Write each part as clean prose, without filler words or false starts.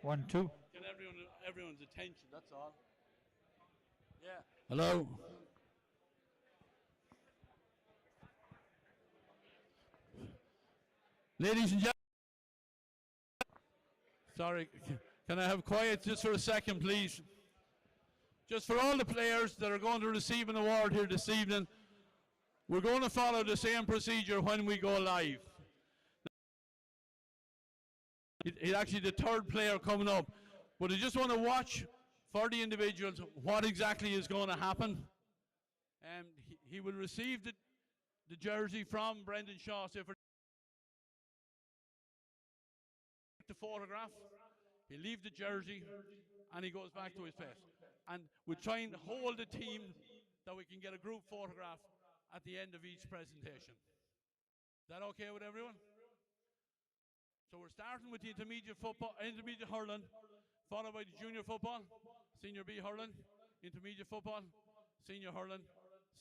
1-2. Get everyone's attention, that's all. Yeah. Hello. Ladies and gentlemen. Sorry, can I have quiet just for a second, please? Just for all the players that are going to receive an award here this evening, we're going to follow the same procedure when we go live. It's actually the third player coming up, but I just want to watch for the individuals what exactly is going to happen. He will receive the jersey from Brendan Shaw. So for the photograph, he'll leave the jersey and he goes back to his place. And we'll try and hold the team that we can get a group photograph at the end of each presentation. Is that okay with everyone? So we're starting with the intermediate hurling, followed by the junior football, senior B hurling, intermediate football, senior hurling,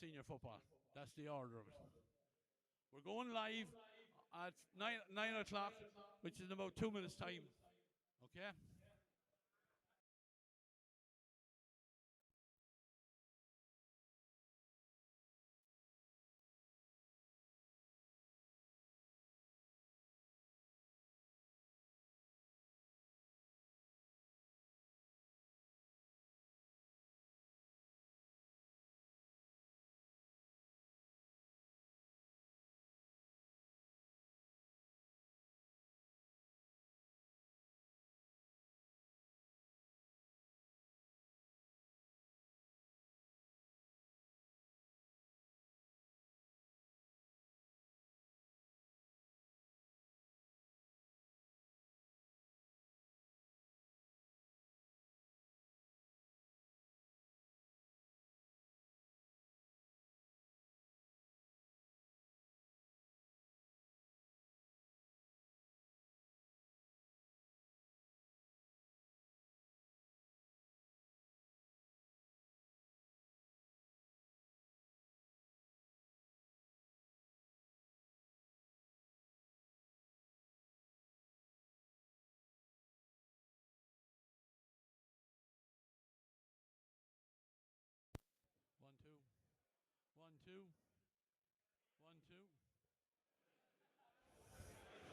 senior football. That's the order of it. We're going live at 9 o'clock, which is in about 2 minutes' time. Okay?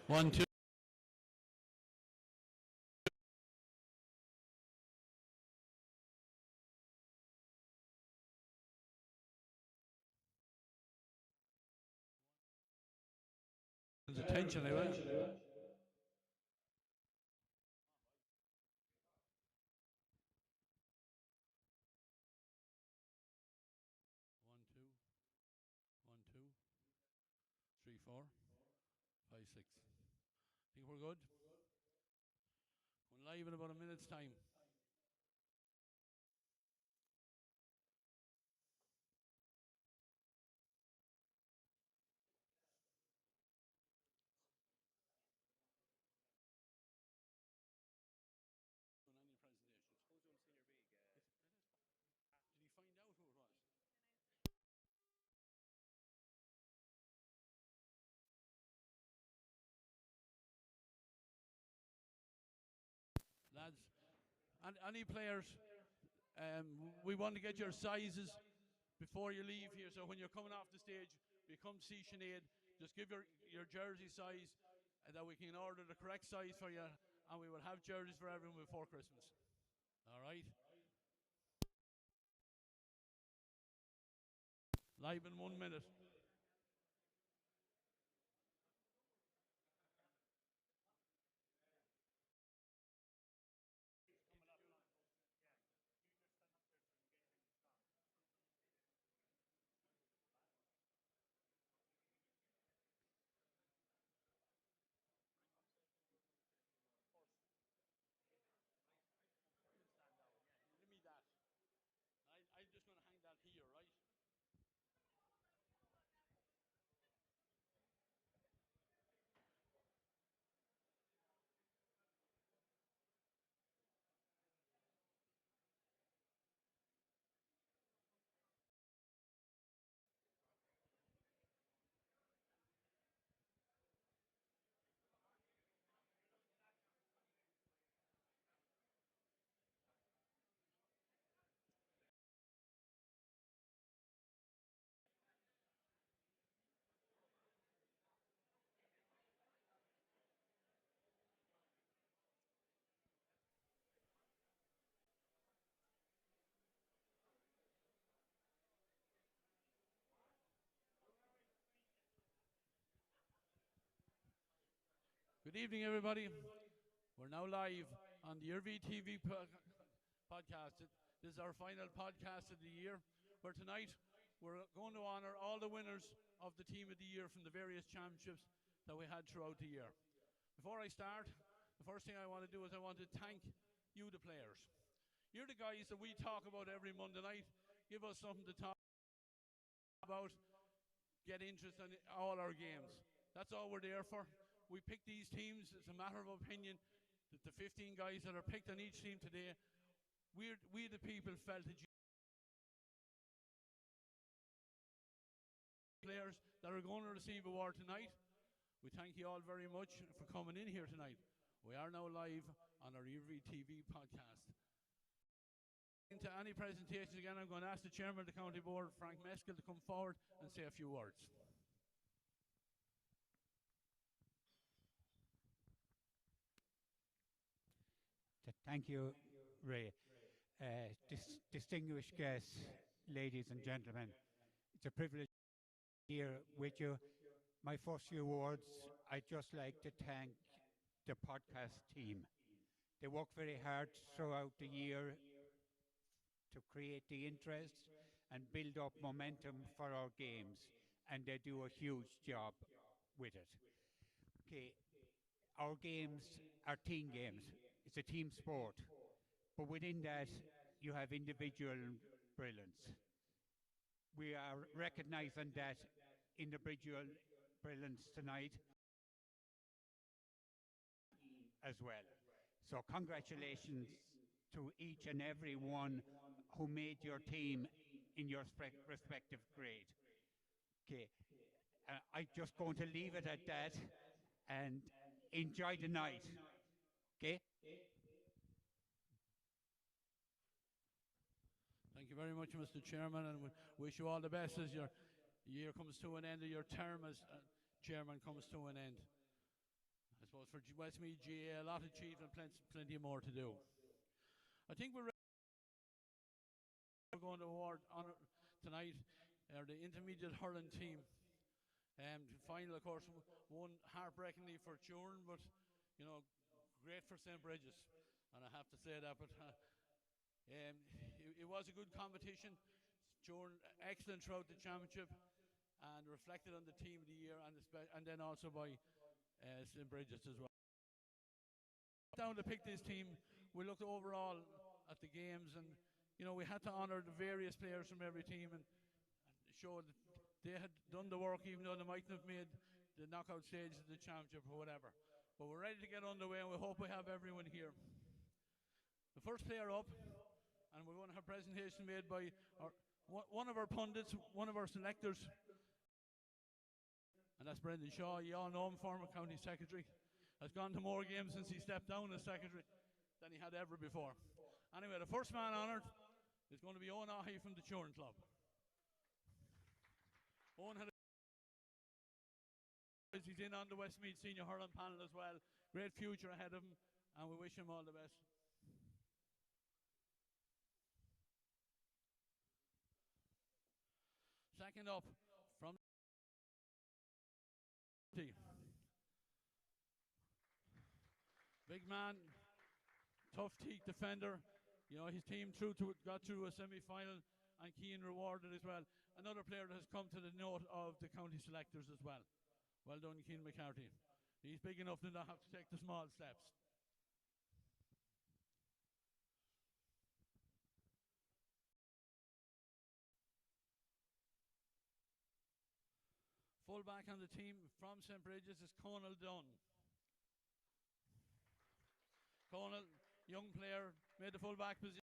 One, two. 1, 2. Attention, I will. One, two, 3, 4, 5, 6. Think we're good? We're live in about a minute's time. Did he find out who it was? Lads, and any players, we want to get your sizes before you leave here. So when you're coming off the stage, you come see Sinead, just give your jersey size that we can order the correct size for you, and we will have jerseys for everyone before Christmas. All right? Live in 1 minute. Give me that. I'm just going to hang that here, right? Good evening, everybody. We're now live on the Iarmhi TV podcast. This is our final podcast of the year, where tonight we're going to honour all the winners of the Team of the Year from the various championships that we had throughout the year. Before I start, the first thing I want to do is I want to thank you, the players. You're the guys that we talk about every Monday night. Give us something to talk about, get interest in all our games. That's all we're there for. We pick these teams. It's a matter of opinion that the 15 guys that are picked on each team today, we the people felt that you players that are going to receive award tonight. We thank you all very much for coming in here tonight. We are now live on our Iarmhi TV podcast. Into any presentations again, I'm going to ask the chairman of the county board, Frank Meskel, to come forward and say a few words. Thank you, Ray. Distinguished guests, ladies and gentlemen, it's a privilege to be here with you. My first few words, I'd just like to thank the podcast team. They work very hard throughout the year to create the interest and build up momentum for our games, and they do a huge job with it. Okay, our games are team games. It's a team sport. But within that, you have individual brilliance. We are recognizing that individual brilliance tonight as well. So congratulations to each and every one who made your team in your respective grade. Okay, I'm just going to leave it at that and enjoy the night. Okay? Thank you very much, Mr. Chairman, and we wish you all the best as your year comes to an end, or your term as chairman comes to an end. I suppose for Westmeath GA, a lot achieved and plenty more to do. I think we're going to award honour tonight the intermediate hurling team. Final, of course, won heartbreakingly for Turin, but you know, great for St. Bridges, and I have to say that. But it was a good competition. Turin excellent throughout the championship, and reflected on the team of the year, and then also by St. Bridges as well. Down to pick this team, we looked overall at the games, and you know, we had to honour the various players from every team and show that they had done the work, even though they mightn't have made the knockout stages of the championship or whatever. But we're ready to get underway, and we hope we have everyone here. The first player up, and we're going to have a presentation made by one of our pundits, one of our selectors, and that's Brendan Shaw. You all know him, former county secretary. Has gone to more games since he stepped down as secretary than he had ever before. Anyway, the first man honoured is going to be Owen Ahi from the Turin Club. Owen had he's in on the Westmeath Senior Hurling panel as well. Great future ahead of him, and we wish him all the best. Second up, from big man, tough teak defender. You know, his team got through a semi-final, and Keane rewarded as well. Another player that has come to the note of the county selectors as well. Well done, Keane McCarthy. He's big enough to not have to take the small steps. Full back on the team from St. Bridges is Conal Dunn. Conal, young player, made the full back position.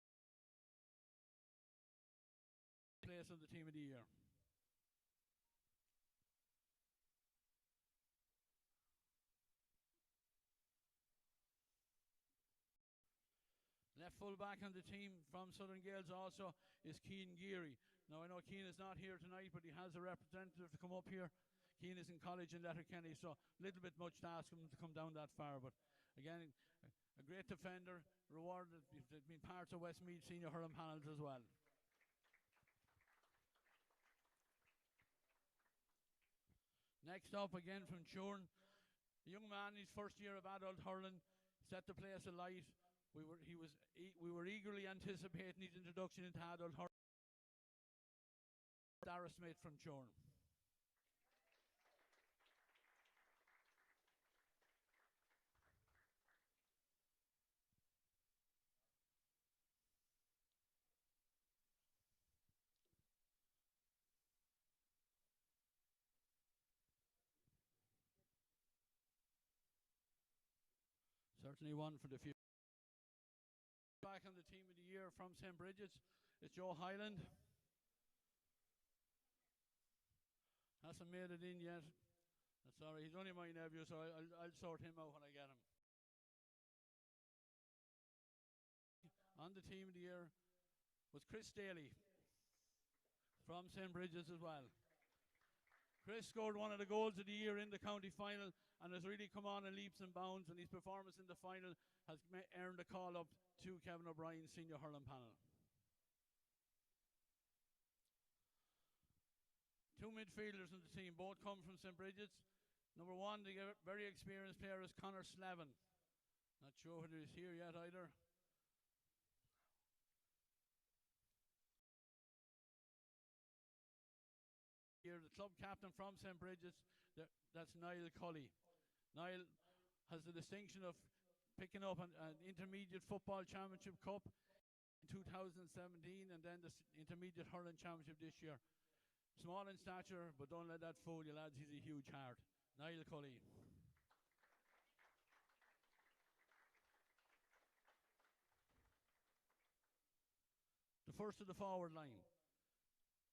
Place of the team of the year. Left full back on the team from Southern Gales also is Cian Geary. Now I know Cian is not here tonight, but he has a representative to come up here. Cian is in college in Letterkenny, so a little bit much to ask him to come down that far. But again, a great defender, rewarded, been part of Westmeath Senior Hurling panels as well. Next up again from Turin A young man, his first year of adult hurling, set the place alight. We were eagerly anticipating his introduction into adult hurling. Dara Smith from Chorn. Certainly one for the future. Back on the team of the year from St. Bridget's, it's Joe Hyland. Hasn't made it in yet. Sorry, he's only my nephew, so I'll sort him out when I get him. On the team of the year was Chris Daly from St. Bridget's as well. Chris scored one of the goals of the year in the county final and has really come on in leaps and bounds, and his performance in the final has earned a call up to Kevin O'Brien's senior hurling panel. Two midfielders in the team, both come from St. Bridget's. Number one, the very experienced player is Conor Slavin. Not sure whether he's here yet either. Here, the club captain from St. Bridget's, that's Niall Cully. Niall has the distinction of picking up an intermediate football championship cup in 2017 and then the intermediate hurling championship this year. Small in stature, but don't let that fool you, lads. He's a huge heart. Niall Cully. The first of the forward line.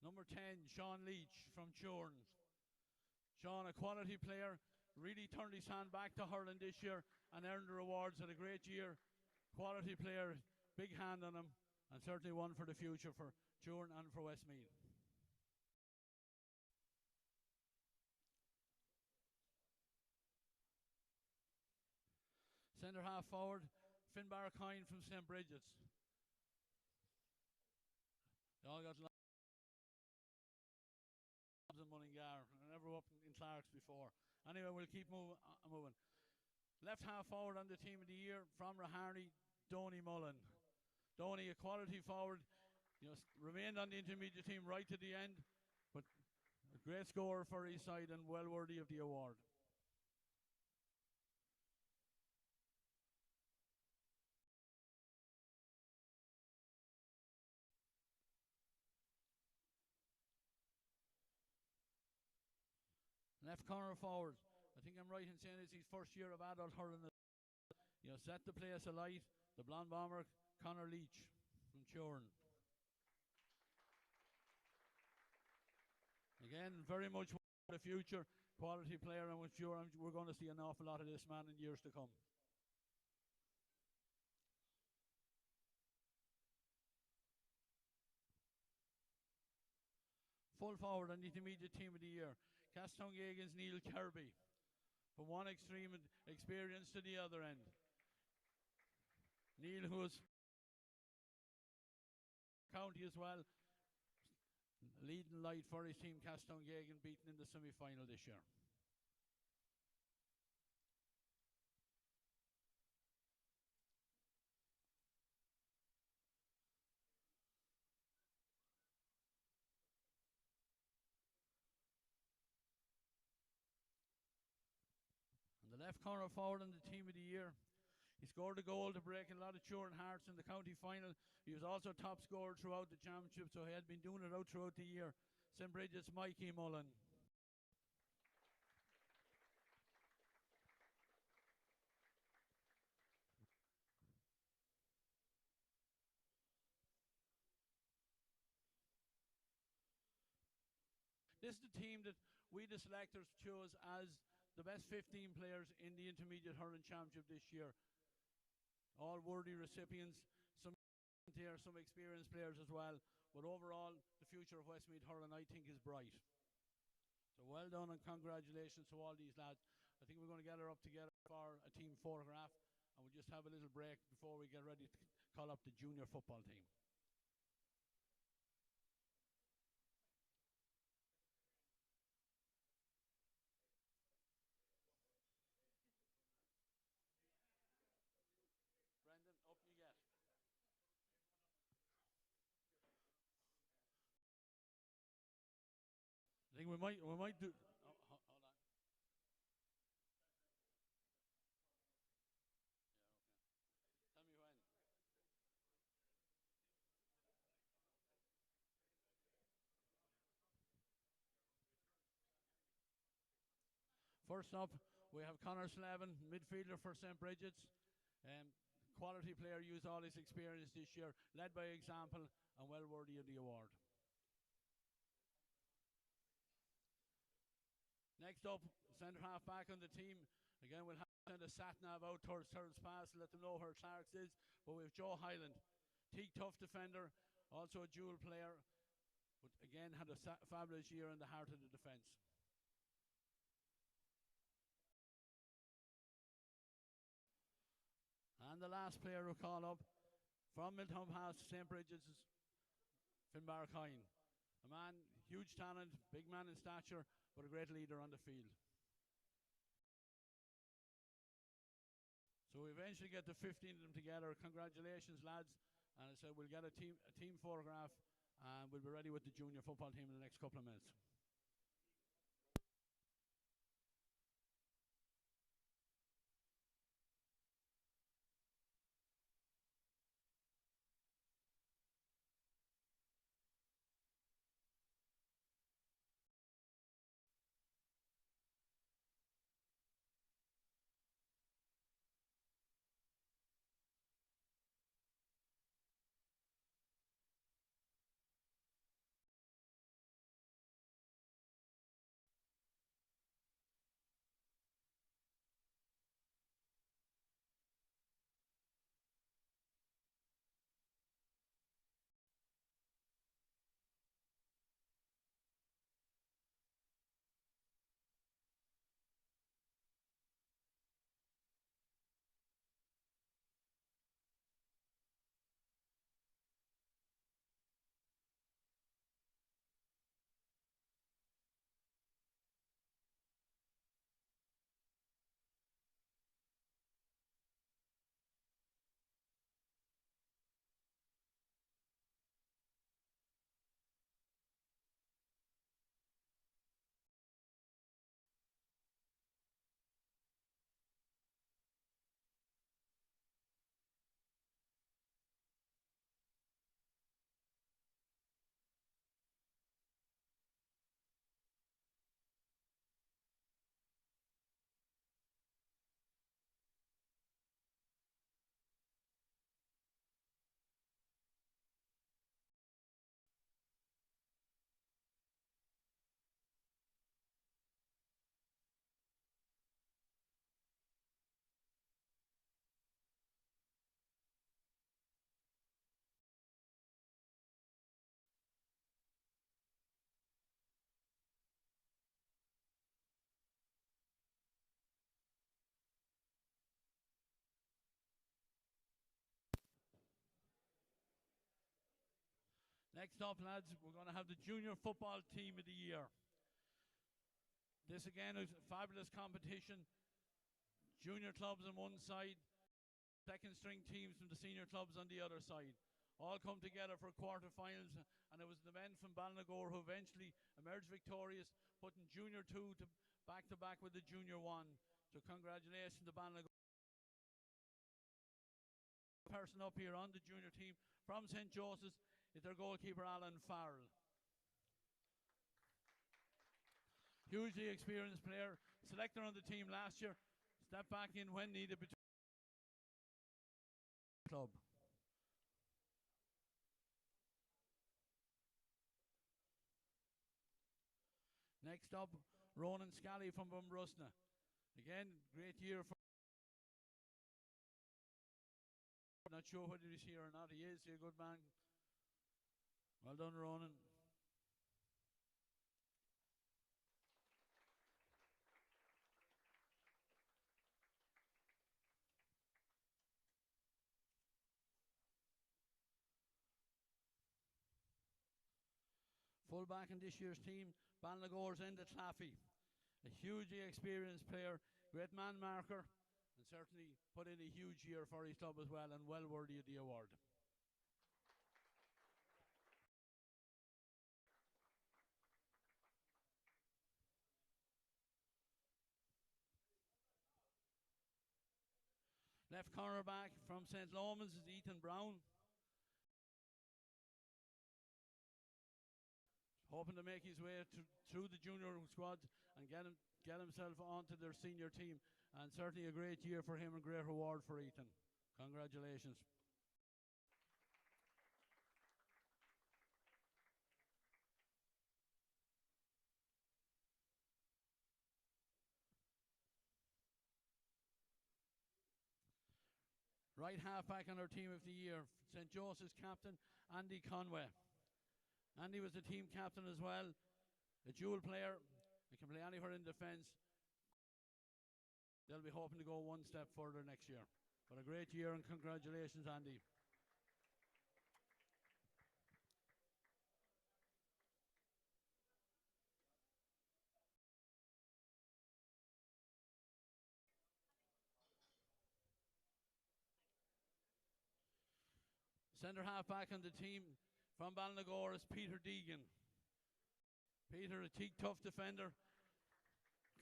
Number 10, Sean Leach from Chorns. Sean, a quality player, really turned his hand back to hurling this year and earned the rewards. Had a great year. Quality player, big hand on him, and certainly one for the future for Chorn and for Westmeath. Centre half forward, Finbar Coyne from St. Bridget's. They all got jobs in Mullingar. I never up in Clark's before. Anyway, we'll keep moving. Left half forward on the team of the year from Raharney, Donny Mullen. Donny, a quality forward, remained on the intermediate team right to the end, but a great scorer for his side and well worthy of the award. Left corner forward. I think I'm right in saying it's his first year of adult hurling. Set the place alight. The blonde bomber, Conor Leach from Chorn. Again, very much for the future. Quality player, and I'm sure we're going to see an awful lot of this man in years to come. Full forward on the intermediate team of the year. Castleton-Gagan's Neil Kirby. From one extreme experience to the other end. Neil, who was county as well, leading light for his team, Castleton-Gagan, beaten in the semi-final this year. Left corner forward on the team of the year. He scored a goal to break a lot of Chorn hearts in the county final. He was also top scorer throughout the championship, so he had been doing it out throughout the year. St. Bridget's Mikey Mullen. This is the team that we, the selectors, chose as the best 15 players in the Intermediate Hurling Championship this year. All worthy recipients, some here, some experienced players as well. But overall, the future of Westmeath Hurling, I think, is bright. So well done and congratulations to all these lads. I think we're going to gather up together for a team photograph, and we'll just have a little break before we get ready to call up the junior football team. think we might do. Hold on. Tell me when. First up, we have Connor Slavin, midfielder for St. Bridget's. Um, Quality player, used all his experience this year, led by example, and well worthy of the award. Next up, centre half back on the team. Again, we'll have to send a sat nav out towards Terence Pass to let them know where Clark's is. But we have Joe Hyland, teak tough defender, also a dual player, but again had a fabulous year in the heart of the defence. And the last player who call up from Miltown Pass to St. Bridget's is Finbar Kine. A man, huge talent, big man in stature, but a great leader on the field. So we eventually get the 15 of them together. Congratulations, lads. And I said we'll get a team photograph, and we'll be ready with the junior football team in the next couple of minutes. Next up, lads, we're going to have the junior football team of the year. This again is a fabulous competition. Junior clubs on one side, second string teams from the senior clubs on the other side. All come together for quarterfinals, and it was the men from Ballinagore who eventually emerged victorious, putting Junior 2 to back with the Junior 1. So congratulations to Ballinagore. Person up here on the junior team from St. Joseph's is their goalkeeper Alan Farrell. Hugely experienced player, selector on the team last year, stepped back in when needed between club. Next up, Ronan Scally from Bumbrusna. Again, great year for. Not sure whether he's here or not. He is. He's a good man. Well done, Ronan. Full back in this year's team, Balnagore's Enda Claffey. A hugely experienced player, great man marker, and certainly put in a huge year for his club as well, and well worthy of the award. Left cornerback from St. Lomans is Ethan Brown. Hoping to make his way through the junior squad and get himself onto their senior team. And certainly a great year for him and great reward for Ethan. Congratulations. Right half-back on our team of the year, St. Joseph's captain, Andy Conway. Andy was the team captain as well, a dual player. He can play anywhere in defence. They'll be hoping to go one step further next year. But a great year and congratulations, Andy. Centre half back on the team from Ballinagore is Peter Deegan. Peter, a tough defender,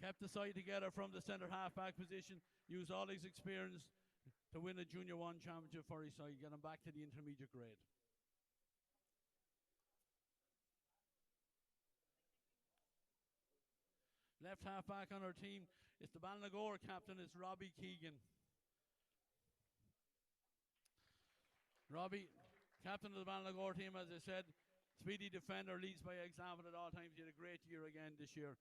kept the side together from the centre half back position, used all his experience to win a Junior 1 championship for his side, get him back to the intermediate grade. Left half back on our team is the Ballinagore captain, is Robbie Keegan. Robbie, captain of the Ballinagore team, as I said, speedy defender, leads by example at all times. He had a great year again this year.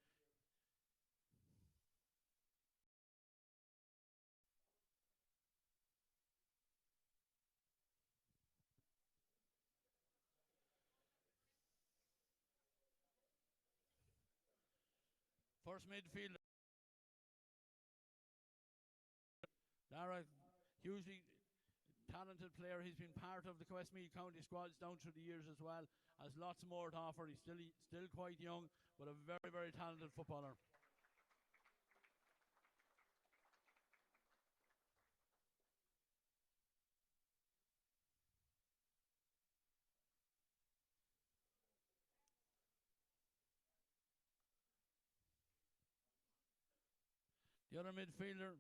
First midfielder, Dara, hugely talented player. He's been part of the Westmeath County squads down through the years as well. Has lots more to offer. He's still quite young, but a very, very talented footballer. The other midfielder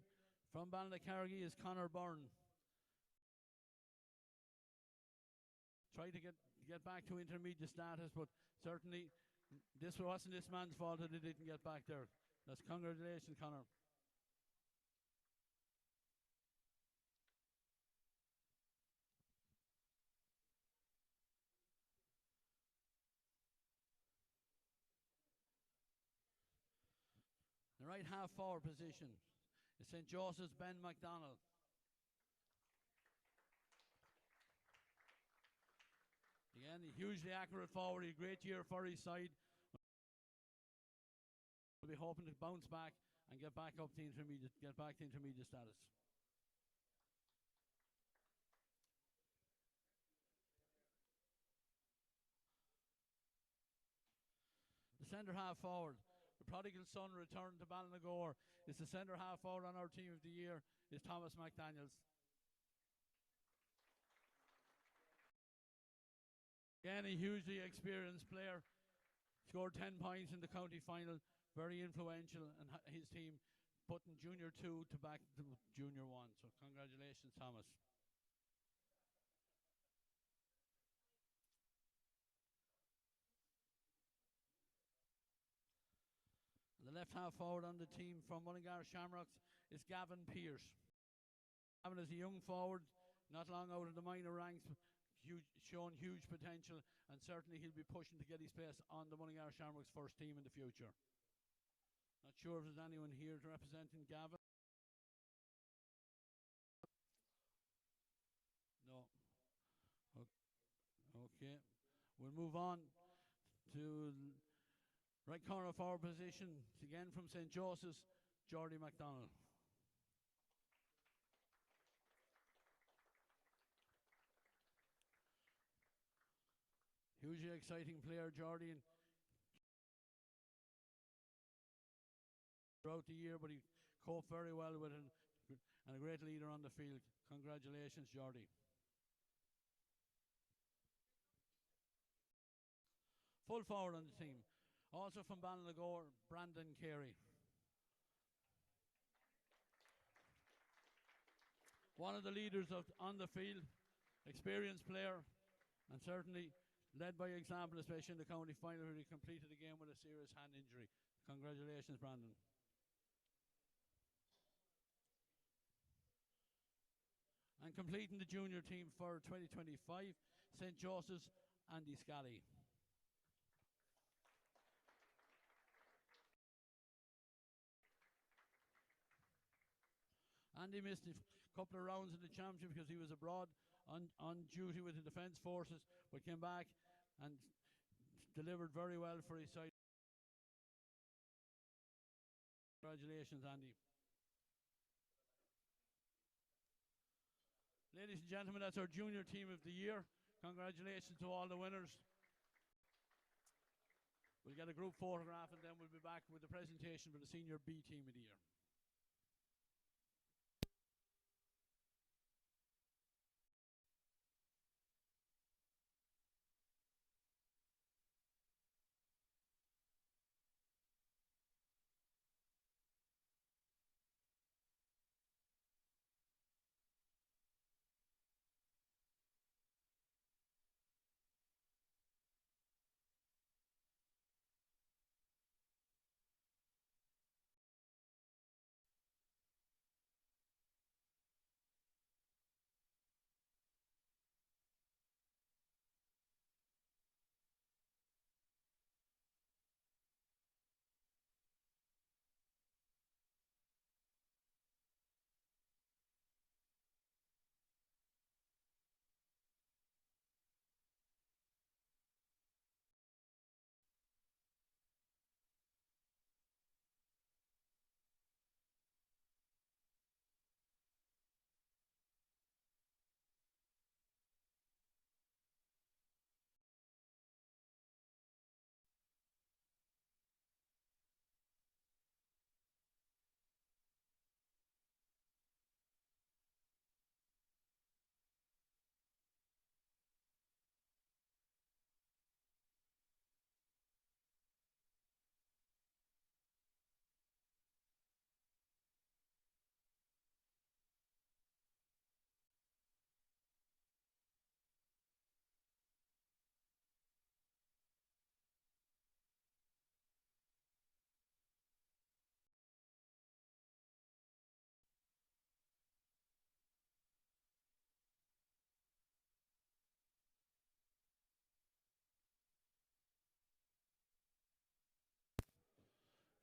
from Ballinaccarrigy is Conor Byrne. Tried to get back to intermediate status, but certainly this wasn't this man's fault that he didn't get back there. That's congratulations, Conor. The right half forward position is St. Joseph's Ben MacDonald. Again, a hugely accurate forward. A great year for his side. We'll be hoping to bounce back and get back to intermediate status. The centre half forward, the prodigal son returned to Ballinagore, is the centre half forward on our team of the year, is Thomas McDaniels. Again, a hugely experienced player. Scored 10 points in the county final. Very influential, and his team putting Junior 2 to back to Junior 1. So congratulations, Thomas. The left half forward on the team from Mullingar Shamrocks is Gavin Pearce. Gavin is a young forward, not long out of the minor ranks, shown huge potential, and certainly he'll be pushing to get his place on the Mullingar Shamrocks first team in the future. Not sure if there's anyone here representing Gavin. No. Okay. We'll move on to right corner forward position, again from St. Joseph's, Jordy MacDonald. Hugely exciting player, Jordy, throughout the year, but he coped very well with it and a great leader on the field. Congratulations, Jordy. Full forward on the team, also from Ballinagore, Brandon Carey. One of the leaders on the field, experienced player, and certainly led by example, especially in the county final where he completed the game with a serious hand injury. Congratulations, Brandon. And completing the junior team for 2025, St. Joseph's, Andy Scally. Andy missed a couple of rounds in the championship because he was abroad on duty with the Defence Forces, but came back and delivered very well for his side. Congratulations, Andy. Ladies and gentlemen, that's our junior team of the year. Congratulations to all the winners. We'll get a group photograph and then we'll be back with the presentation for the senior B team of the year.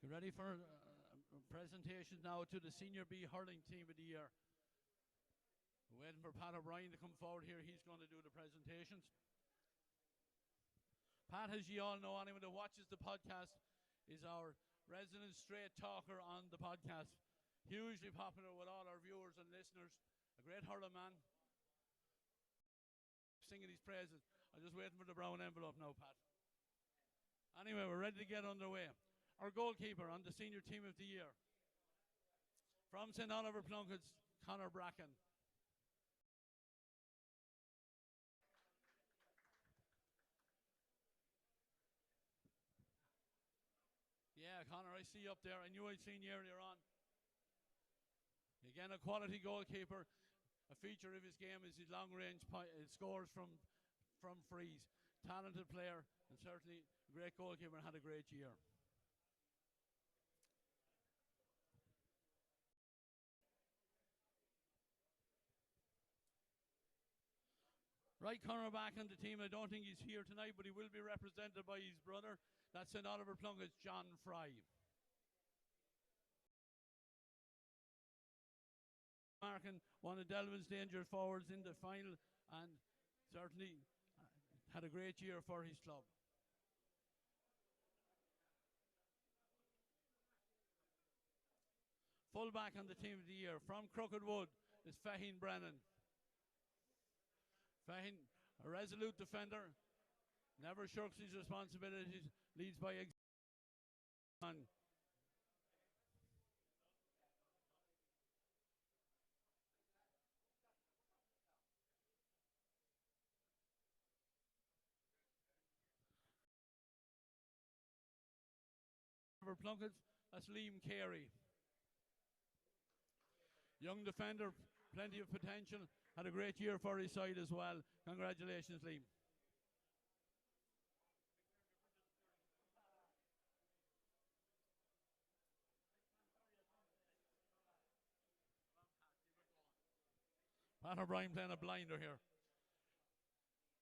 You ready for presentation now to the Senior B hurling team of the year? We're waiting for Pat O'Brien to come forward here. He's going to do the presentations. Pat, as you all know, anyone that watches the podcast is our resident straight talker on the podcast. Hugely popular with all our viewers and listeners. A great hurling man. Singing his praises. I'm just waiting for the brown envelope now, Pat. Anyway, we're ready to get underway. Our goalkeeper on the senior team of the year. From St. Oliver Plunkett's, Conor Bracken. Yeah, Conor, I see you up there. I knew I'd seen you earlier on. Again, a quality goalkeeper. A feature of his game is his long-range scores from frees. Talented player and certainly a great goalkeeper and had a great year. Right corner back on the team. I don't think he's here tonight, but he will be represented by his brother. That's St. Oliver Plunkett's John Fry. Markin, one of Delvin's dangerous forwards in the final and certainly had a great year for his club. Full back on the team of the year from Crooked Wood is Faheen Brennan. Faheen, a resolute defender, never shirks his responsibilities, leads by example. Plunkett, that's Liam Carey. Young defender, plenty of potential. Had a great year for his side as well. Congratulations, Liam. Pat O'Brien playing a blinder here.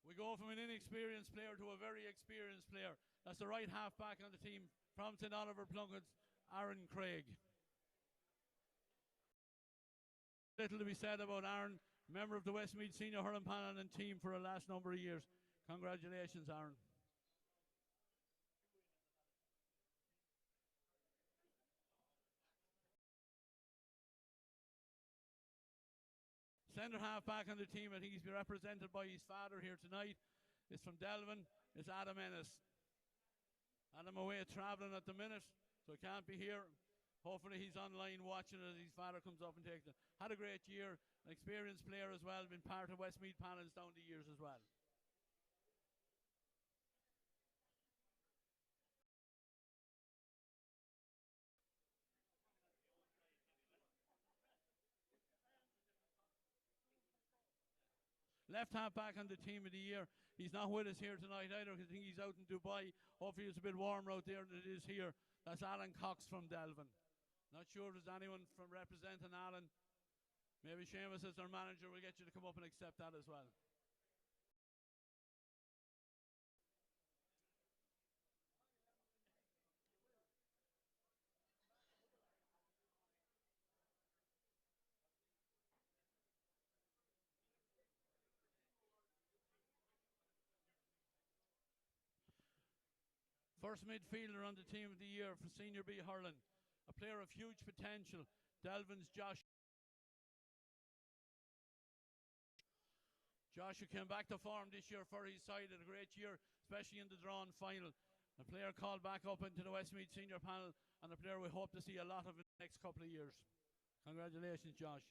We go from an inexperienced player to a very experienced player. That's the right half back on the team from St Oliver Plunkett's, Aaron Craig. Little to be said about Aaron, member of the Westmeath Senior Hurling Panel and team for the last number of years. Congratulations, Aaron. Centre half back on the team, I think he's been represented by his father here tonight. It's from Delvin, it's Adam Ennis. Adam away travelling at the minute, so he can't be here. Hopefully he's online watching as his father comes up and takes it. Had a great year, an experienced player as well, been part of Westmeath panels down the years as well. Left half back on the team of the year. He's not with us here tonight either because I think he's out in Dubai. Hopefully it's a bit warmer out there than it is here. That's Alan Cox from Delvin. Not sure if there's anyone from representing Alan. Maybe Seamus as their manager will get you to come up and accept that as well. First midfielder on the team of the year for Senior B Hurling. A player of huge potential. Delvin's Josh. Joshua came back to form this year for his side. Had a great year, especially in the drawn final. A player called back up into the Westmeath Senior panel, and a player we hope to see a lot of in the next couple of years. Congratulations, Josh.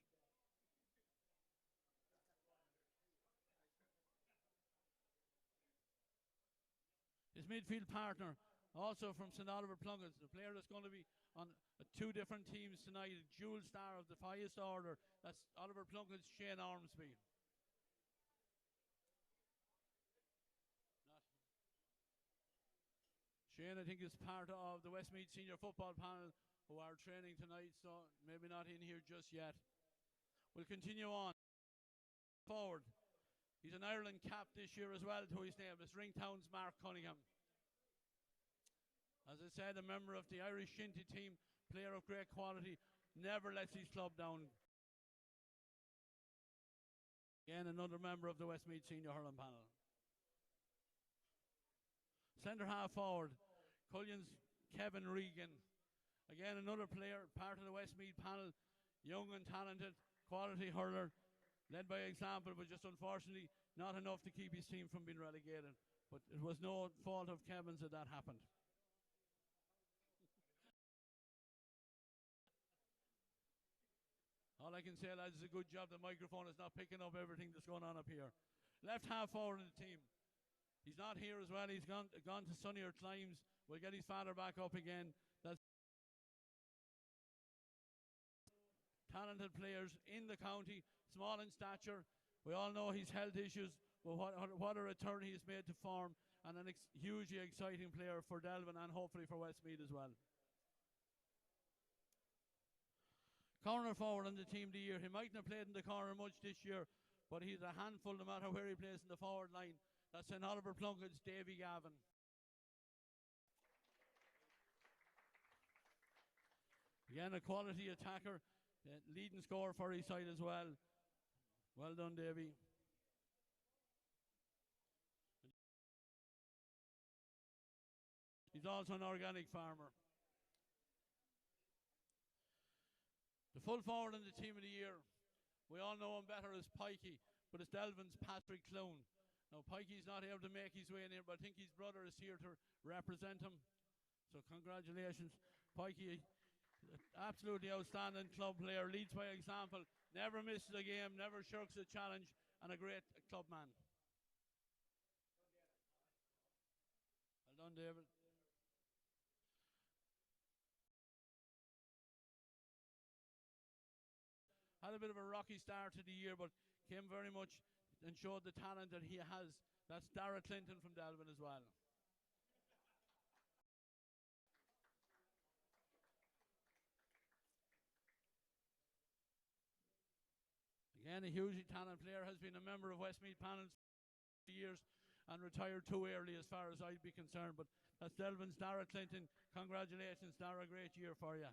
His midfield partner, also from St Oliver Plunkett's, the player that's going to be on two different teams tonight, a dual star of the highest order. That's Oliver Plunkett's Shane Ormsby. Shane, I think, is part of the Westmeath Senior Football panel who are training tonight, so maybe not in here just yet. We'll continue on. Forward. He's an Ireland cap this year as well to his name. It's Ringtown's Mark Cunningham. As I said, a member of the Irish Shinty team, player of great quality, never lets his club down. Again, another member of the Westmeath Senior Hurling panel. Centre half forward, Cullion's Kevin Regan. Again, another player, part of the Westmeath panel, young and talented, quality hurler, led by example, but just unfortunately not enough to keep his team from being relegated. But it was no fault of Kevin's that happened. All I can say, lads, is a good job. The microphone is not picking up everything that's going on up here. Left half forward in the team. He's not here as well. He's gone to sunnier climes. We'll get his father back up again. That's talented players in the county, small in stature. We all know his health issues, but what a return he has made to form, and an hugely exciting player for Delvin and hopefully for Westmeath as well. Corner forward on the team of the year. He mightn't have played in the corner much this year, but he's a handful no matter where he plays in the forward line. That's St Oliver Plunkett's Davy Gavin. Again, a quality attacker, leading scorer for his side as well. Well done, Davy. He's also an organic farmer. The full forward in the team of the year, we all know him better as Pikey, but it's Delvin's Patrick Clown. Now, Pikey's not able to make his way in here, but I think his brother is here to represent him. So congratulations, Pikey. Absolutely outstanding club player, leads by example, never misses a game, never shirks a challenge, and a great club man. Well done, David. Had a bit of a rocky start to the year, but came very much and showed the talent that he has. That's Dara Clinton from Delvin as well. Again, a hugely talented player, has been a member of Westmeath Panels for years and retired too early as far as I'd be concerned. But that's Delvin's Dara Clinton. Congratulations, Dara. Great year for you.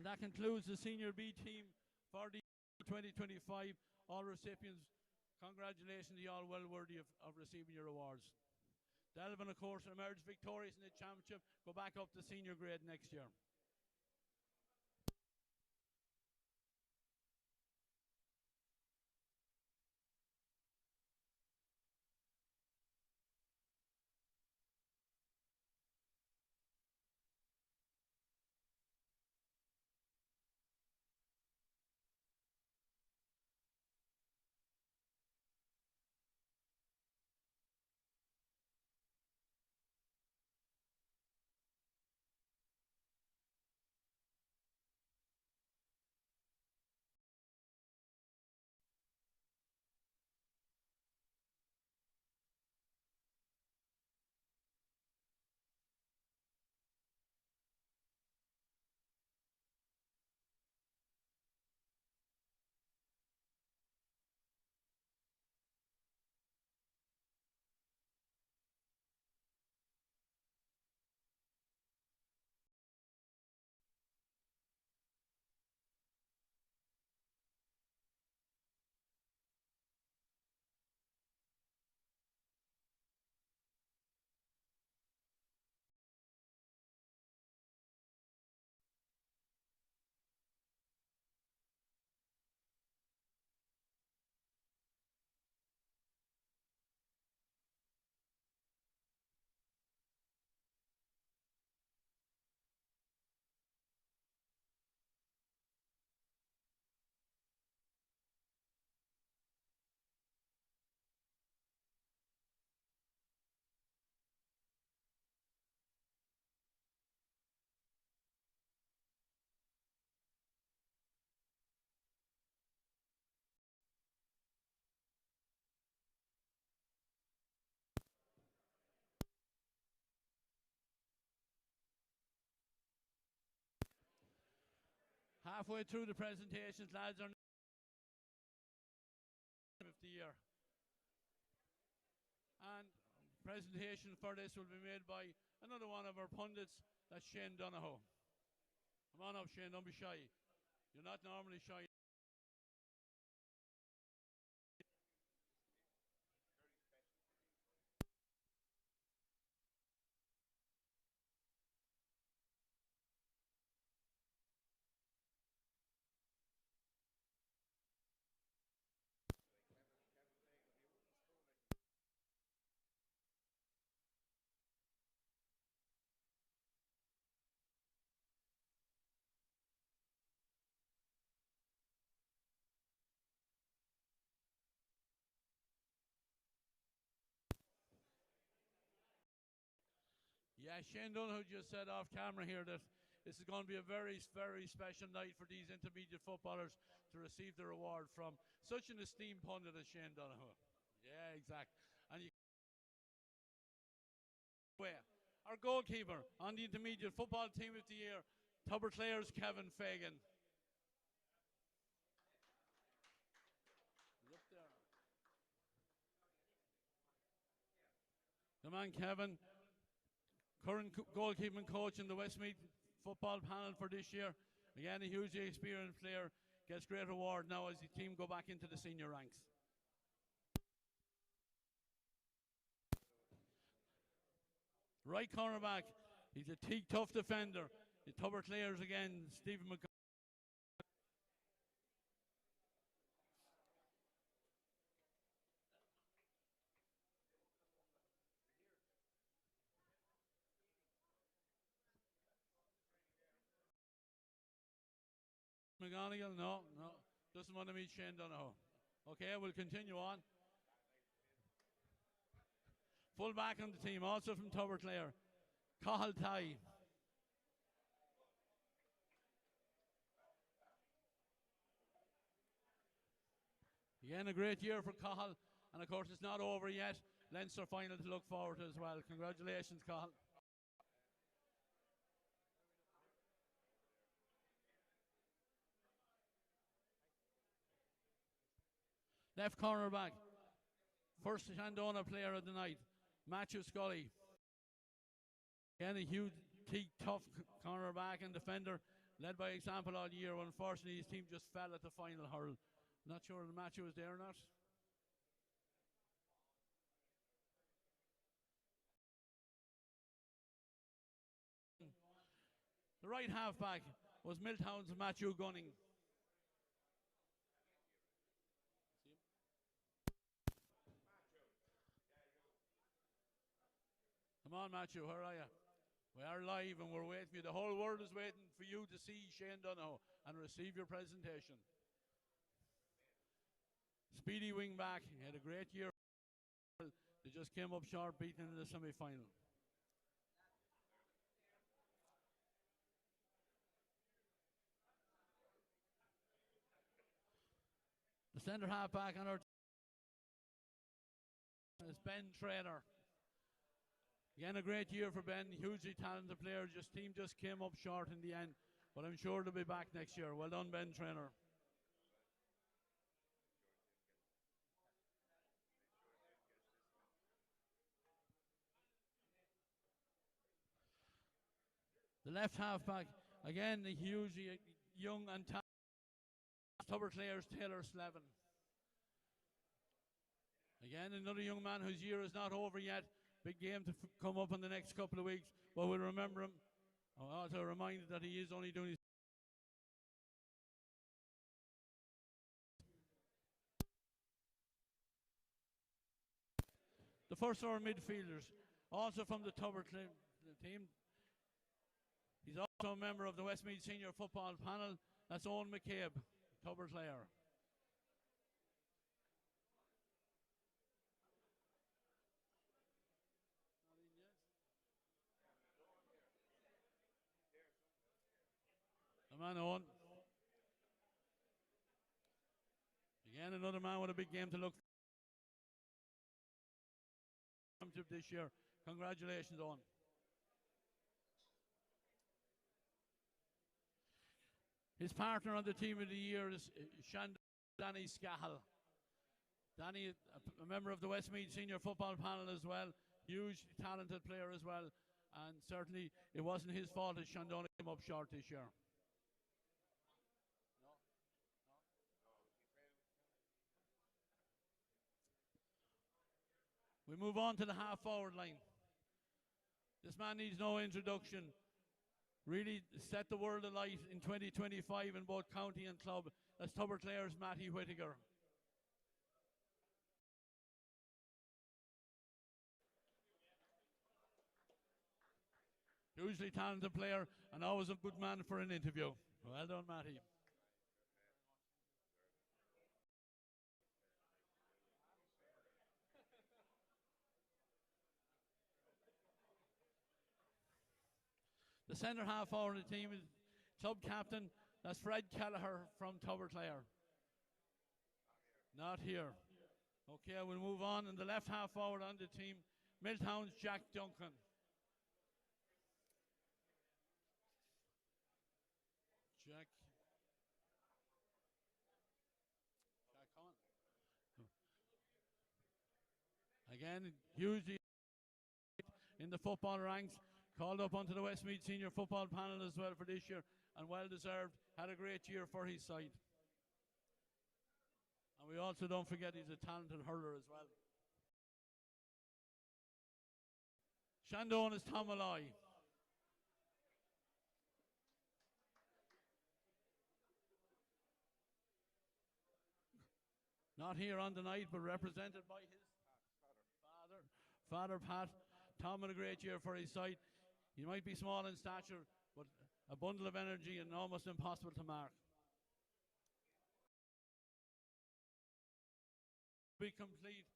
And that concludes the Senior B team for the 2025. All recipients, congratulations to you all, well worthy of receiving your awards. Delvin, of course, emerged victorious in the championship, go back up to senior grade next year. Halfway through the presentations, lads, are of the year. And presentation for this will be made by another one of our pundits, that's Shane Donohoe. Come on up, Shane, don't be shy. You're not normally shy. Yeah, Shane Donohoe just said off camera here that this is going to be a very, very special night for these intermediate footballers to receive their award from such an esteemed pundit as Shane Donohoe. Yeah, exactly. And you our goalkeeper on the intermediate football team of the year, Tubber Clare's Kevin Fagan. He's up there. Come on, Kevin. Current goalkeeping coach in the Westmeath football panel for this year. Again, a hugely experienced player. Gets great reward now as the team go back into the senior ranks. Right cornerback. He's a tough defender. The Tubber Clares again, Stephen McCall. McGonigal, no. Doesn't want to meet Shane Donohoe. Okay, we'll continue on. Full back on the team, also from Tuberclare, Cathal Tai. Again, a great year for Cathal, and of course it's not over yet. Leinster final to look forward to as well. Congratulations, Cathal. Left corner back, first Shandona player of the night, Matthew Scully. Again, a huge, tough corner back and defender, led by example all year. Unfortunately, his team just fell at the final hurl. Not sure if Matthew was there or not. The right half back was Milltown's Matthew Gunning. Come on, Matthew, where are you? We are live and we're waiting for you. The whole world is waiting for you to see Shane Donohoe and receive your presentation. Speedy wing back. He had a great year. They just came up short, beaten in the semi-final. The centre half back on our team is Ben Traynor. Again, a great year for Ben, hugely talented player. Team just came up short in the end, but I'm sure they'll be back next year. Well done, Ben Traynor. The left half back, again, the hugely young and talented Tuberclare's Taylor Slevin. Again, another young man whose year is not over yet. Big game to come up in the next couple of weeks, but we'll remember him. I'm also reminded that he is only doing his. The first four midfielders, also from the Tuberclare team. He's also a member of the Westmeath Senior Football Panel. That's Owen McCabe, Tuberclare. The man Owen. Again, another man with a big game to look for this year. Congratulations, Owen. His partner on the team of the year is Danny Scahill. Danny, a member of the Westmeath Senior Football Panel as well. Huge, talented player as well. And certainly it wasn't his fault that Shandona came up short this year. We move on to the half-forward line. This man needs no introduction. Really set the world alight in 2025 in both county and club. That's Tuberclare's Matty Whittaker. Hugely talented player and always a good man for an interview. Well done, Matty. The centre half forward of the team is club captain. That's Fred Kelleher from Tuberclare. Not here. Okay, we'll move on. And the left half forward on the team, Milltown's Jack Duncan. Jack. Come on. Again, hugely in the football ranks. Called up onto the Westmeath Senior Football Panel as well for this year, and well deserved. Had a great year for his side. And we also don't forget he's a talented hurler as well. Shandon is Tom Malloy. Not here on the night, but represented by his father Pat. Tom had a great year for his side. He might be small in stature, but a bundle of energy and almost impossible to mark. Be complete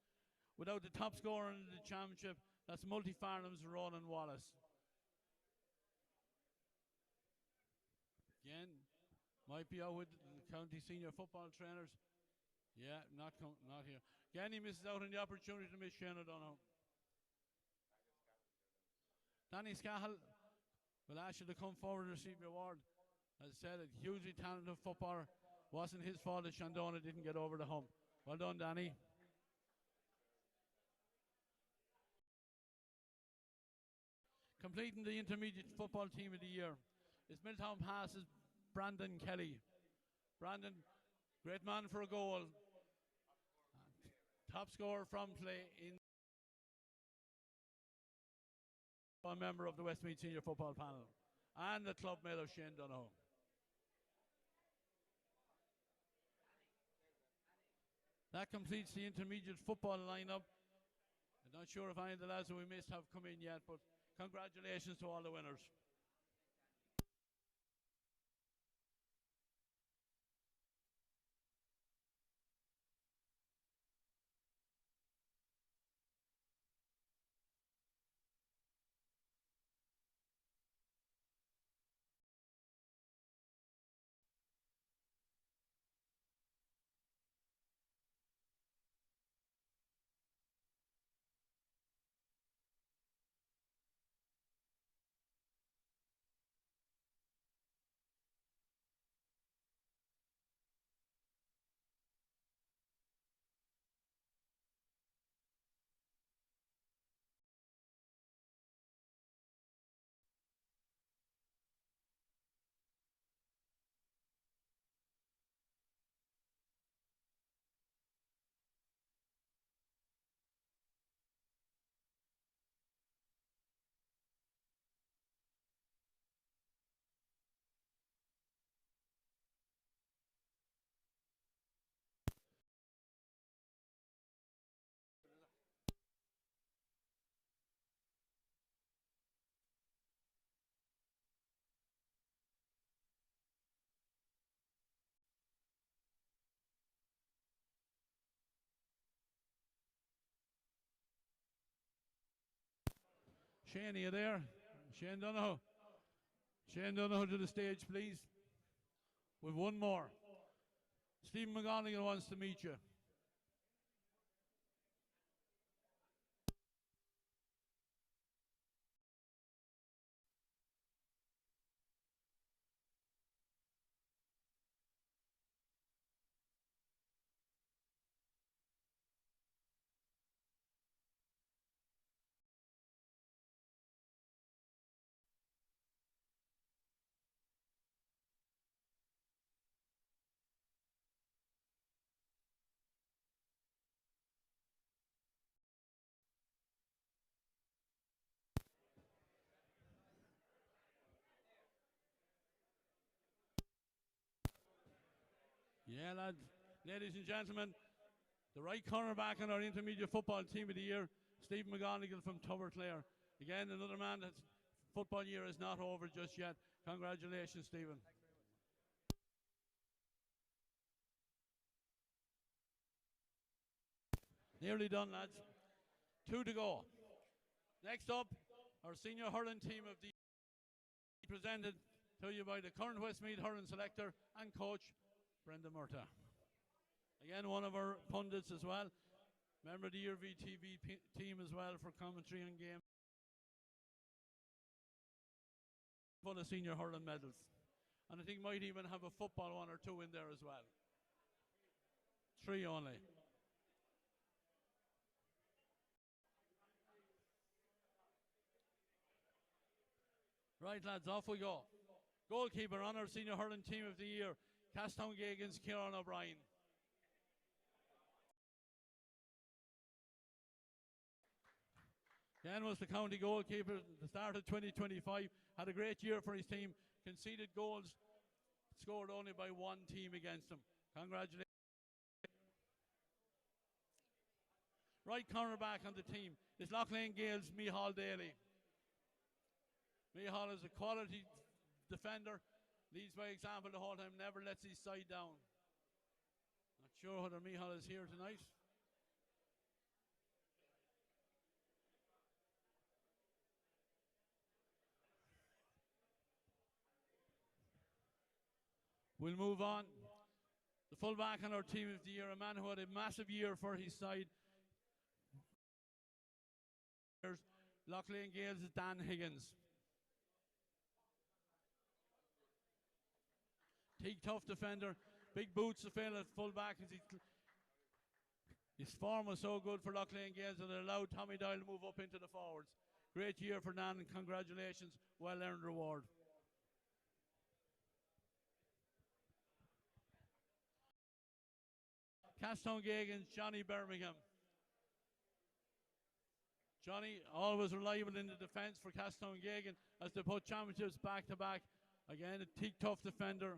without the top scorer in the championship, That's Multi-Farnham's Ronan Wallace. Again, might be out with the county senior football trainers. Yeah, not here. Again, he misses out on the opportunity to miss Shane O'Donoghue. Danny Scahill will ask you to come forward and receive your award. As I said, a hugely talented footballer. Wasn't his fault that Shandona didn't get over the hump. Well done, Danny. Completing the intermediate football team of the year is Milltown Pass's Brandon Kelly. Brandon, great man for a goal. Top scorer from play in a member of the Westmeath Senior Football Panel and the club mate of Shane Donoghue. That completes the intermediate football lineup. I'm not sure if any of the lads that we missed have come in yet, but congratulations to all the winners. Shane, are you there? Shane Donoghue. Shane Donoghue to the stage, please. With one more. Stephen McGonigal wants to meet you. Yeah, lads. Ladies and gentlemen, the right cornerback on our intermediate football team of the year, Stephen McGonigal from Tuberclare. Again, another man that's football year is not over just yet. Congratulations, Stephen. Nearly done, lads. 2 to go. Next up, our senior hurling team of the year, presented to you by the current Westmeath hurling selector and coach, Brendan Murtagh. Again, one of our pundits as well. Member of the Iarmhi TV team as well for commentary and game. Full of senior hurling medals. And I think might even have a football one or two in there as well. 3 only. Right, lads, off we go. Goalkeeper on our senior hurling team of the year, Castown Gagan's Kieran O'Brien. Again was the county goalkeeper at the start of 2025. Had a great year for his team. Conceded goals, scored only by one team against him. Congratulations. Right cornerback on the team is Loughlane Gales Mihal Daly. Mihal is a quality defender, leads by example the whole time, never lets his side down. Not sure whether Mihal is here tonight. We'll move on. The fullback on our team of the year, a man who had a massive year for his side. Loughlane Gales is Dan Higgins. Teague tough defender, big boots to fill at fullback. His form was so good for Loughlane Gales that it allowed Tommy Doyle to move up into the forwards. Great year for Dan, and congratulations, well earned reward. Castone Gagan's Johnny Birmingham. Johnny always reliable in the defence for Castone Gagan as they put championships back to back. Again, a Teague tough defender.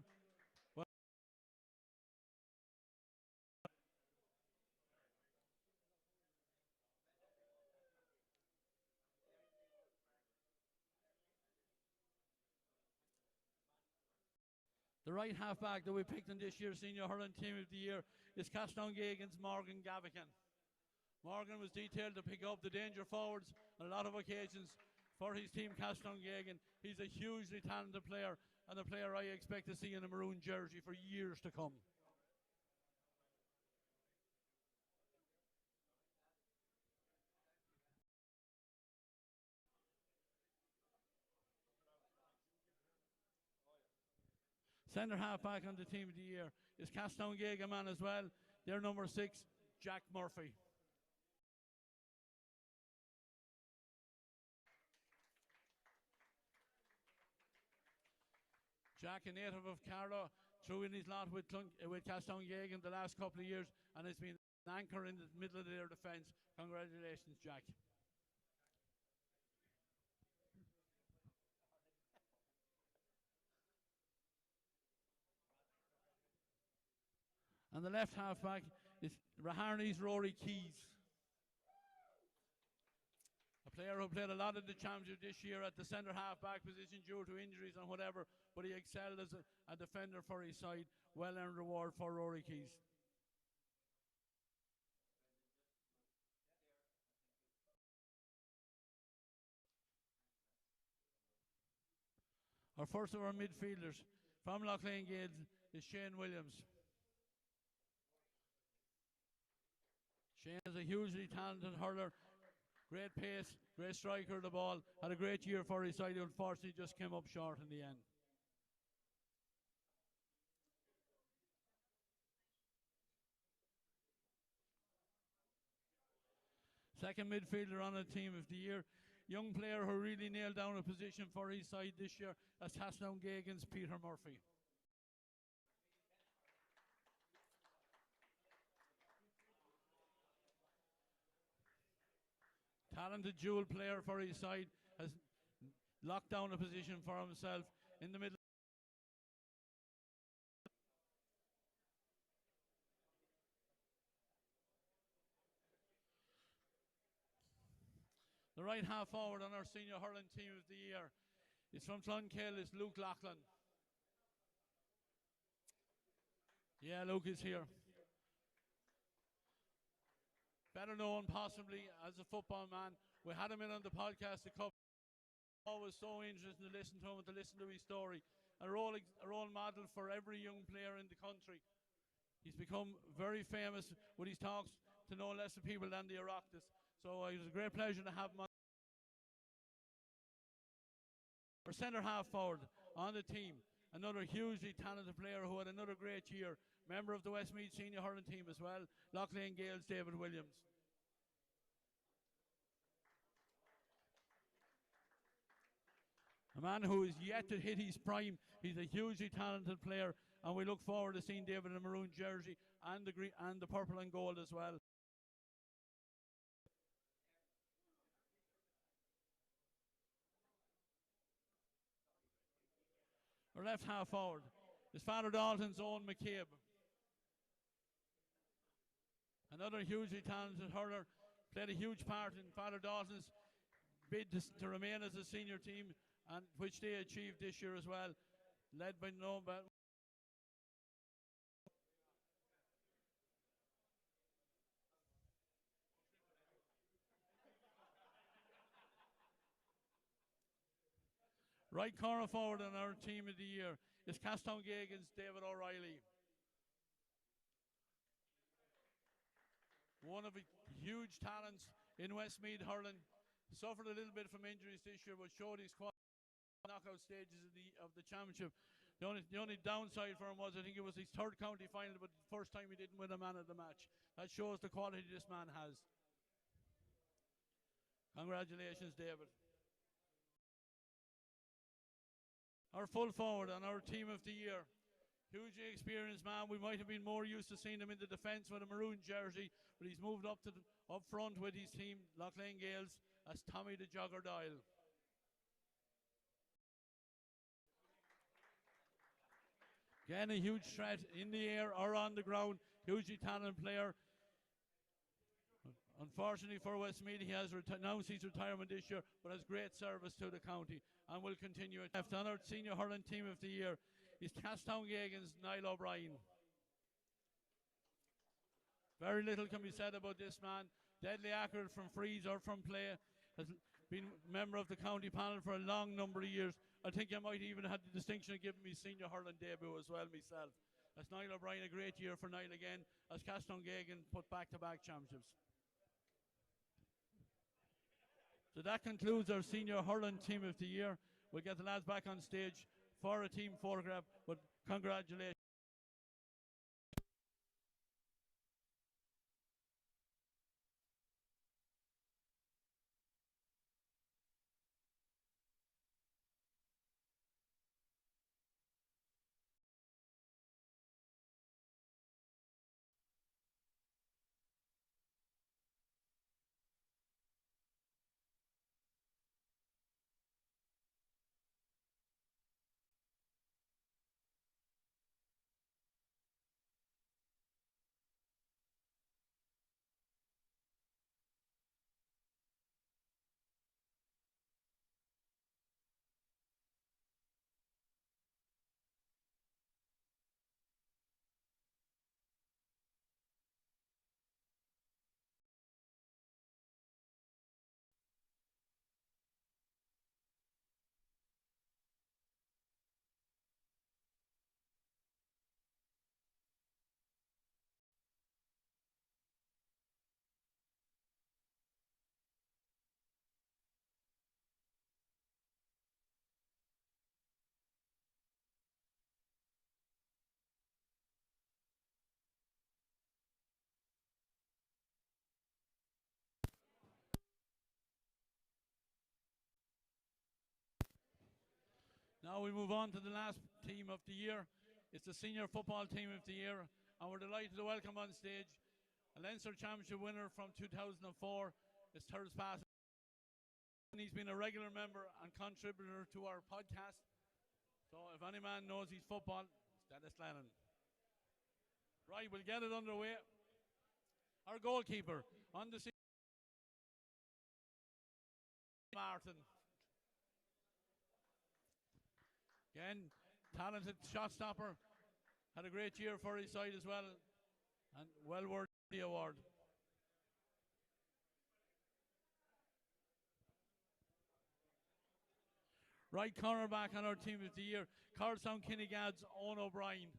The right half-back that we picked in this year's Senior Hurling Team of the Year is Castone Gagan's Morgan Gavican. Morgan was detailed to pick up the danger forwards on a lot of occasions for his team, Castone Gagan. He's a hugely talented player and a player I expect to see in a maroon jersey for years to come. Centre half back on the team of the year is Castone Gagan man as well. Their number 6, Jack Murphy. Jack, a native of Carlow, threw in his lot with Castone Gagan the last couple of years and has been an anchor in the middle of their defence. Congratulations, Jack. And the left half back is Raharney's Rory Keys. A player who played a lot in the championship this year at the centre half back position due to injuries and whatever, but he excelled as a defender for his side. Well earned reward for Rory Keys. Our first of our midfielders from Loughlane Gales is Shane Williams. Shane is a hugely talented hurler, great pace, great striker of the ball, had a great year for his side, unfortunately just came up short in the end. Second midfielder on the team of the year, young player who really nailed down a position for his side this year, as Castone Gagan's Peter Murphy. Talented dual player for his side, has locked down a position for himself in the middle. The right half forward on our senior hurling team of the year is from Clonkill, is Luke Loughlin. Yeah, Luke is here. Better known possibly as a football man. We had him in on the podcast a couple. Always so interesting to listen to him and to listen to his story. A role model for every young player in the country. He's become very famous with his talks to no less people than the Oireachtas. So it was a great pleasure to have him on. Our centre half forward on the team, another hugely talented player who had another great year, member of the Westmeath senior hurling team as well, Loughlane Gales David Williams. A man who is yet to hit his prime. He's a hugely talented player, and we look forward to seeing David in a maroon jersey and the green and the purple and gold as well. Our left half forward is Father Dalton's own McCabe. Another hugely talented hurler, played a huge part in Father Dalton's bid to remain as a senior team, and which they achieved this year as well, led by Nobel. Right corner forward on our team of the year is Castown Gagan's David O'Reilly. One of the huge talents in Westmeath hurling. Suffered a little bit from injuries this year, but showed his quality in the knockout stages of the championship. The only downside for him was I think it was his third county final, but the first time he didn't win a man of the match. That shows the quality this man has. Congratulations, David. Our full forward on our team of the year. Hugely experienced man. We might have been more used to seeing him in the defence with a maroon jersey, but he's moved up front with his team, Loughlane Gales, as Tommy the Jogger Doyle. Again, a huge threat in the air or on the ground. Hugely talented player. Unfortunately for Westmeath, he has announced his retirement this year, but has great service to the county and will continue it. Left on our senior hurling team of the year is Castown Gagan's Niall O'Brien. Very little can be said about this man. Deadly accurate from frees or from play. Has been a member of the county panel for a long number of years. I think I might even have the distinction of giving me senior hurling debut as well myself. That's Niall O'Brien, a great year for Niall again, as Castown Gagan put back-to-back championships. So that concludes our senior hurling team of the year. We'll get the lads back on stage for a team photograph, but congratulations. Now we move on to the last team of the year. It's the senior football team of the year, and we're delighted to welcome on stage a Leinster Championship winner from 2004. It's Thurles Pass. He's been a regular member and contributor to our podcast. So if any man knows his football, it's Dennis Lennon. Right, we'll get it underway. Our goalkeeper on the scene, Martin. Again, talented shot stopper. Had a great year for his side as well, and well worth the award. Right cornerback on our team of the year, Carlstown Kinnigad's Owen O'Brien.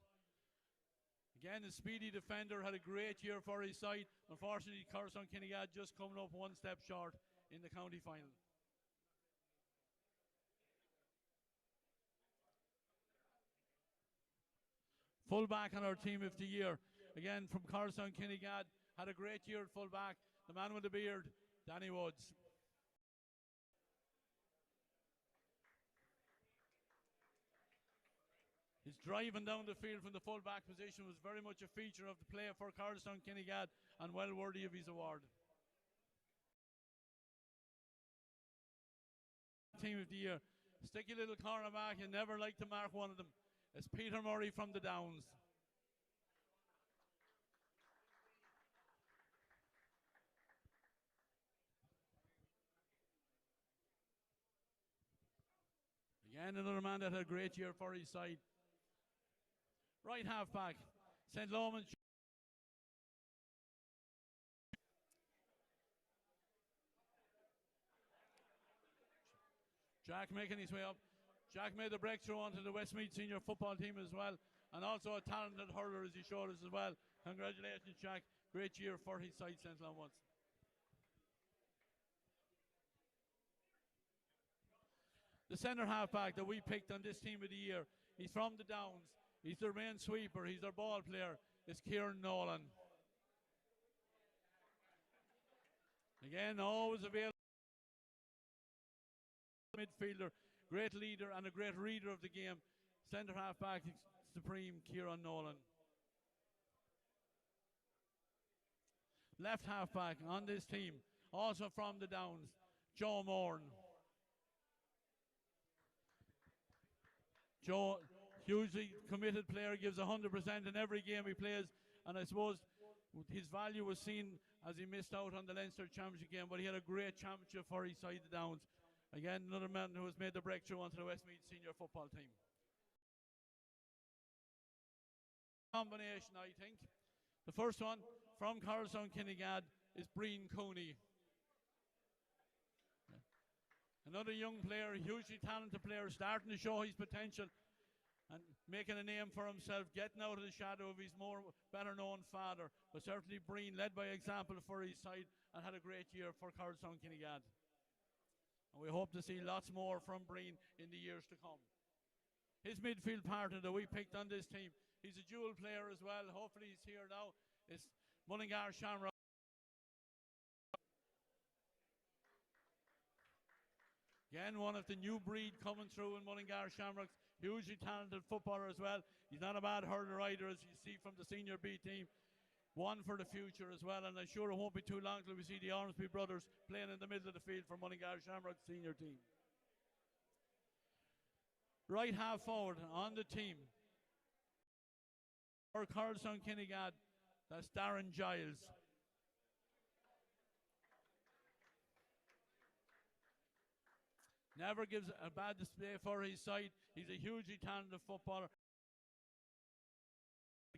Again, a speedy defender, had a great year for his side. Unfortunately, Carlstown Kinnigad just coming up one step short in the county final. Fullback on our team of the year, again from Carlstown Kinnigad, had a great year at fullback. The man with the beard, Danny Woods. His driving down the field from the full-back position was very much a feature of the play for Carlstown Kinnigad and well worthy of his award. Team of the year, sticky little cornerback, you never like to mark one of them. It's Peter Murray from the Downs. Again, another man that had a great year for his side. Right half back, St. Loman's. Jack making his way up. Jack made the breakthrough onto the Westmeath senior football team as well, and also a talented hurler as he showed us as well. Congratulations, Jack. Great year for his side, St. Laurence. The centre half-back that we picked on this team of the year, he's from the Downs. He's their main sweeper. He's their ball player. It's Kieran Nolan. Again, always available. Midfielder, great leader and a great reader of the game. Centre half-back supreme, Kieran Nolan. Left half-back on this team, also from the Downs, Joe Moran. Joe, hugely committed player, gives 100% in every game he plays, and I suppose his value was seen as he missed out on the Leinster Championship game, but he had a great championship for his side, the Downs. Again, another man who has made the breakthrough onto the Westmeath senior football team. Combination, I think. The first one from Carlstown Kinnegad is Breen Cooney. Another young player, hugely talented player, starting to show his potential and making a name for himself, getting out of the shadow of his more better known father. But certainly Breen led by example for his side and had a great year for Carlstown Kinnegad. And we hope to see lots more from Breen in the years to come. His midfield partner that we picked on this team, he's a dual player as well. Hopefully he's here now. It's Mullingar Shamrock. Again, one of the new breed coming through in Mullingar Shamrocks. Hugely talented footballer as well. He's not a bad hurler either, as you see from the senior B team. One for the future as well, and I'm sure it won't be too long till we see the Iarmhi brothers playing in the middle of the field for Mullingar Shamrock's senior team. Right half forward on the team for Carlstown Kinnegad, that's Darren Giles. Never gives a bad display for his side. He's a hugely talented footballer.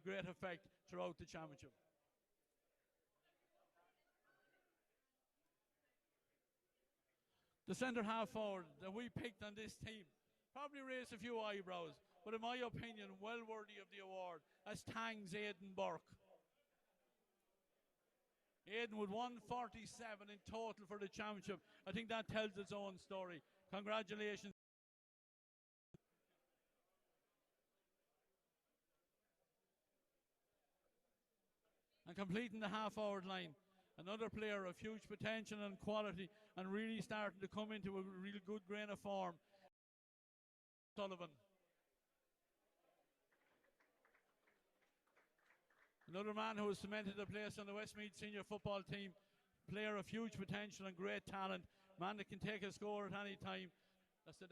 Great effect throughout the championship. The centre half forward that we picked on this team probably raised a few eyebrows, but in my opinion, well worthy of the award. That's Tang's Aidan Burke. Aidan with 147 in total for the championship. I think that tells its own story. Congratulations. And completing the half-forward line, another player of huge potential and quality and really starting to come into a really good grain of form, Sullivan. Another man who has cemented a place on the Westmeath senior football team, player of huge potential and great talent, man that can take a score at any time. That's the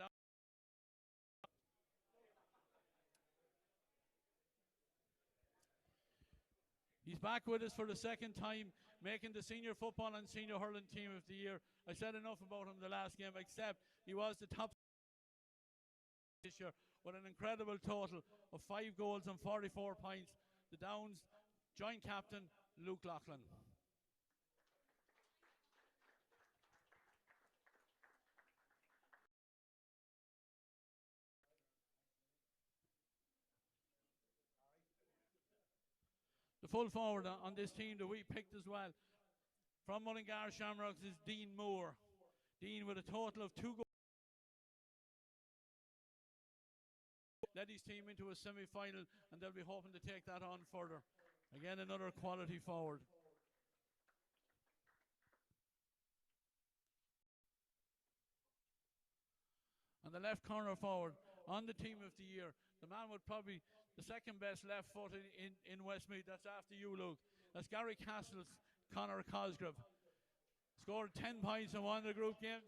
He's back with us for the second time, making the senior football and senior hurling team of the year. I said enough about him the last game, except he was the top this year with an incredible total of 5 goals and 44 points. The Downs joint captain, Luke Loughlin. The full forward on this team that we picked as well from Mullingar Shamrocks is Dean Moore. Dean with a total of 2 goals. Led his team into a semi-final, and they'll be hoping to take that on further. Again, another quality forward. And the left corner forward on the team of the year, the man with probably the second best left foot in Westmeath. That's after you, Luke. That's Gary Castle's Conor Cosgrove. Scored 10 points in one of the group games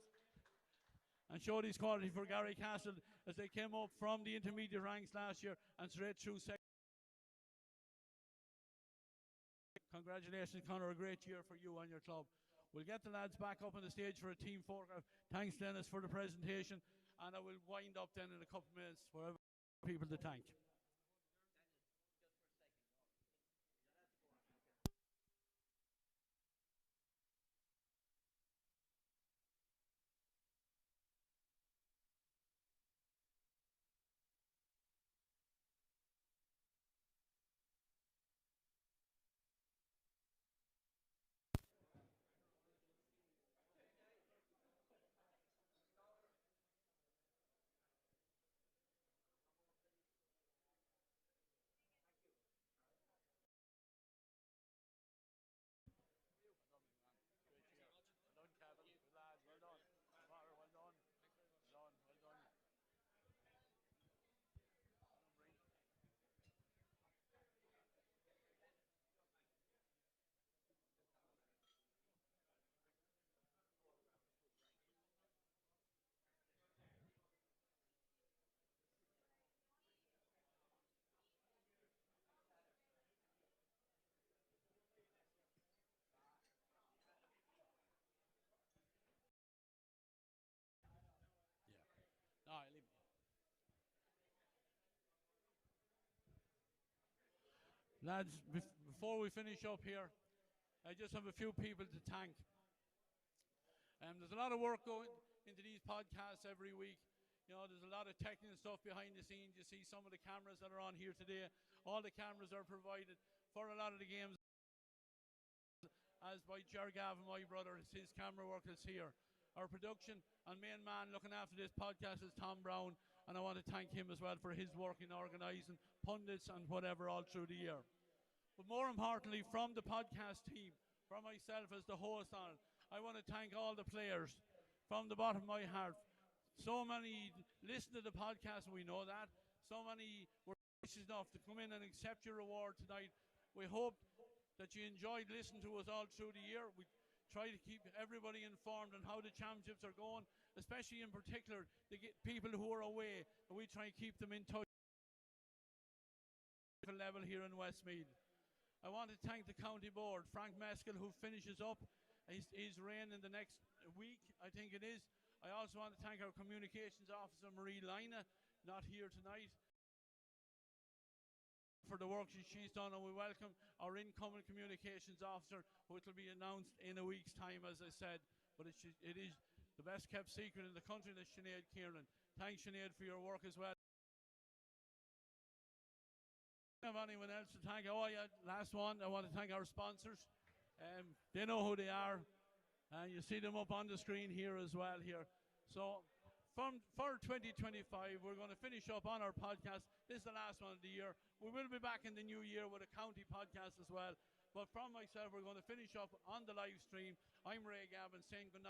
and showed his quality for Gary Castle as they came up from the intermediate ranks last year and straight through second. Congratulations, Conor, a great year for you and your club. We'll get the lads back up on the stage for a team photograph. Thanks, Dennis, for the presentation, and I will wind up then in a couple of minutes for people to thank. Lads, before we finish up here, I just have a few people to thank. There's a lot of work going into these podcasts every week. You know, there's a lot of technical stuff behind the scenes. You see some of the cameras that are on here today. All the cameras are provided for a lot of the games as by Ger Gavin, my brother. It's his camera work that's here. Our production and main man looking after this podcast is Tom Brown, and I want to thank him as well for his work in organising pundits and whatever all through the year. But more importantly, from the podcast team, from myself as the host on it, I want to thank all the players from the bottom of my heart. So many listen to the podcast, and we know that. So many were gracious enough to come in and accept your reward tonight. We hope that you enjoyed listening to us all through the year. We try to keep everybody informed on how the championships are going, especially in particular the people who are away, and we try and keep them in touch level here in Westmeath. I want to thank the county board, Frank Meskel, who finishes up his reign in the next week, I think it is. I also want to thank our communications officer, Marie Lina, not here tonight, for the work she's done, and we welcome our incoming communications officer, which will be announced in a week's time, as I said. But it is the best kept secret in the country, that's Sinead Kieran. Thanks, Sinead, for your work as well. Have anyone else to thank? Oh yeah, last one, I want to thank our sponsors. They know who they are, and you see them up on the screen here as well here. So for 2025, we're going to finish up on our podcast. This is the last one of the year. We will be back in the new year with a county podcast as well. But from myself, we're going to finish up on the live stream. I'm Ray Gavin saying good night.